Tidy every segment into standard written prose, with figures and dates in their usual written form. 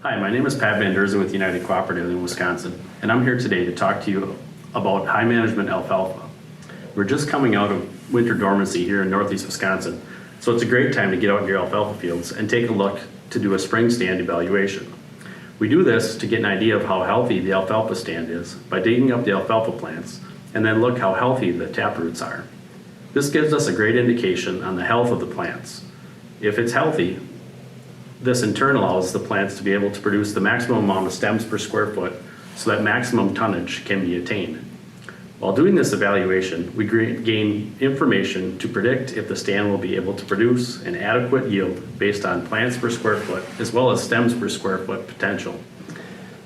Hi, my name is Pat Van Derzen with United Cooperative in Wisconsin, and I'm here today to talk to you about high management alfalfa. We're just coming out of winter dormancy here in northeast Wisconsin, so it's a great time to get out in your alfalfa fields and take a look to do a spring stand evaluation. We do this to get an idea of how healthy the alfalfa stand is by digging up the alfalfa plants and then look how healthy the taproots are. This gives us a great indication on the health of the plants. If it's healthy, this in turn allows the plants to be able to produce the maximum amount of stems per square foot so that maximum tonnage can be attained. While doing this evaluation, we gain information to predict if the stand will be able to produce an adequate yield based on plants per square foot as well as stems per square foot potential.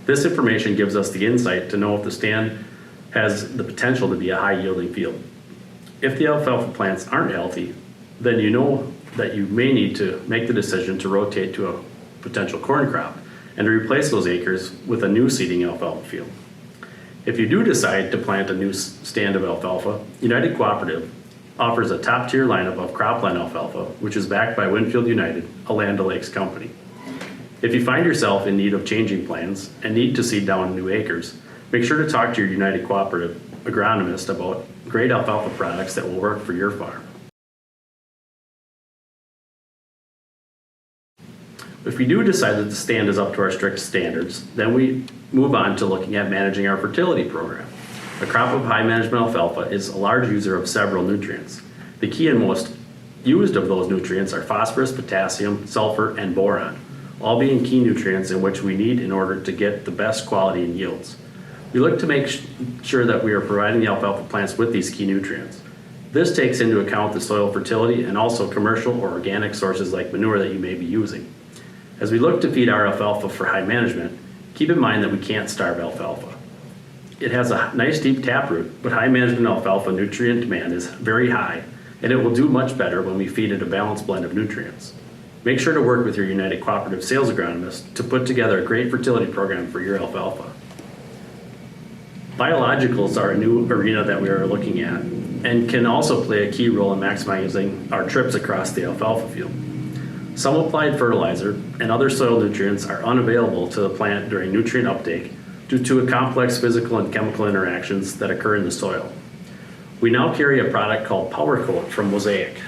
This information gives us the insight to know if the stand has the potential to be a high yielding field. If the alfalfa plants aren't healthy, then you know that you may need to make the decision to rotate to a potential corn crop and to replace those acres with a new seeding alfalfa field. If you do decide to plant a new stand of alfalfa, United Cooperative offers a top-tier lineup of cropland alfalfa, which is backed by Winfield United, a Land O'Lakes company. If you find yourself in need of changing plans and need to seed down new acres, make sure to talk to your United Cooperative agronomist about great alfalfa products that will work for your farm. If we do decide that the stand is up to our strict standards, then we move on to looking at managing our fertility program. A crop of high management alfalfa is a large user of several nutrients. The key and most used of those nutrients are phosphorus, potassium, sulfur, and boron, all being key nutrients in which we need in order to get the best quality and yields. We look to make sure that we are providing the alfalfa plants with these key nutrients. This takes into account the soil fertility and also commercial or organic sources like manure that you may be using. As we look to feed our alfalfa for high management, keep in mind that we can't starve alfalfa. It has a nice deep taproot, but high management alfalfa nutrient demand is very high, and it will do much better when we feed it a balanced blend of nutrients. Make sure to work with your United Cooperative sales agronomist to put together a great fertility program for your alfalfa. Biologicals are a new arena that we are looking at and can also play a key role in maximizing our trips across the alfalfa field. Some applied fertilizer and other soil nutrients are unavailable to the plant during nutrient uptake due to a complex physical and chemical interactions that occur in the soil. We now carry a product called Power Coat from Mosaic.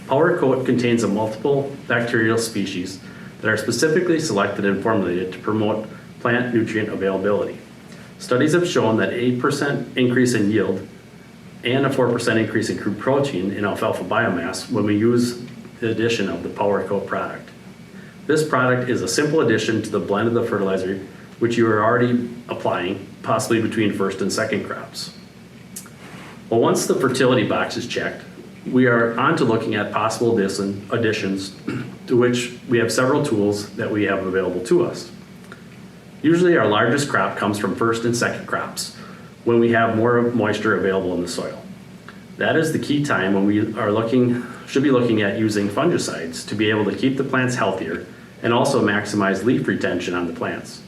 Power Coat contains a multiple bacterial species that are specifically selected and formulated to promote plant nutrient availability. Studies have shown that 8% increase in yield and a 4% increase in crude protein in alfalfa biomass when we use the addition of the Power Coat product. This product is a simple addition to the blend of the fertilizer which you are already applying, possibly between first and second crops. Well, once the fertility box is checked, we are on to looking at possible additions to which we have several tools that we have available to us. Usually our largest crop comes from first and second crops when we have more moisture available in the soil. That is the key time when we should be looking at using fungicides to be able to keep the plants healthier and also maximize leaf retention on the plants.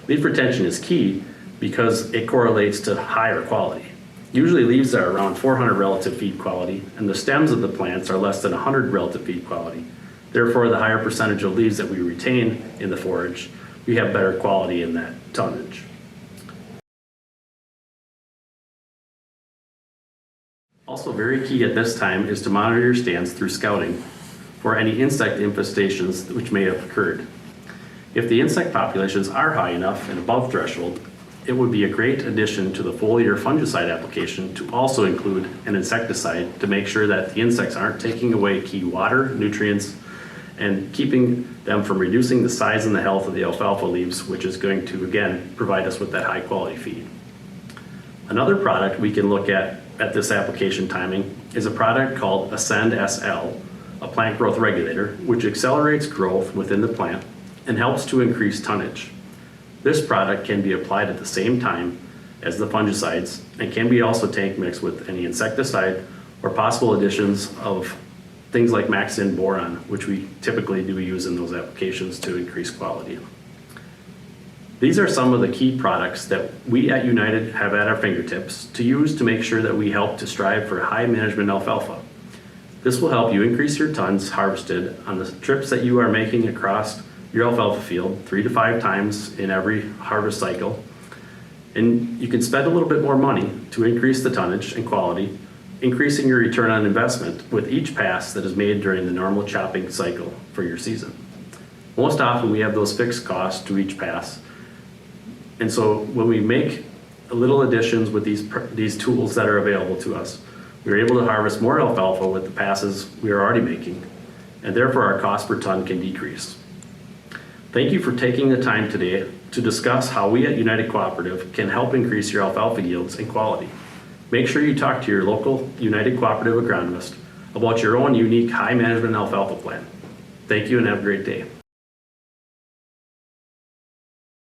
Leaf retention is key because it correlates to higher quality. Usually leaves are around 400 relative feed quality and the stems of the plants are less than 100 relative feed quality. Therefore, the higher percentage of leaves that we retain in the forage, we have better quality in that tonnage. Also very key at this time is to monitor your stands through scouting for any insect infestations which may have occurred. If the insect populations are high enough and above threshold, it would be a great addition to the foliar fungicide application to also include an insecticide to make sure that the insects aren't taking away key water, nutrients, and keeping them from reducing the size and the health of the alfalfa leaves, which is going to, again, provide us with that high quality feed. Another product we can look at this application timing is a product called Ascend SL, a plant growth regulator, which accelerates growth within the plant and helps to increase tonnage. This product can be applied at the same time as the fungicides and can be also tank mixed with any insecticide or possible additions of things like Maxin boron, which we typically do use in those applications to increase quality. These are some of the key products that we at United have at our fingertips to use to make sure that we help to strive for high management alfalfa. This will help you increase your tons harvested on the trips that you are making across your alfalfa field 3 to 5 times in every harvest cycle. And you can spend a little bit more money to increase the tonnage and quality, increasing your return on investment with each pass that is made during the normal chopping cycle for your season. Most often we have those fixed costs to each pass. And so when we make little additions with these tools that are available to us, we're able to harvest more alfalfa with the passes we are already making, and therefore our cost per ton can decrease. Thank you for taking the time today to discuss how we at United Cooperative can help increase your alfalfa yields and quality. Make sure you talk to your local United Cooperative agronomist about your own unique high management alfalfa plan. Thank you and have a great day.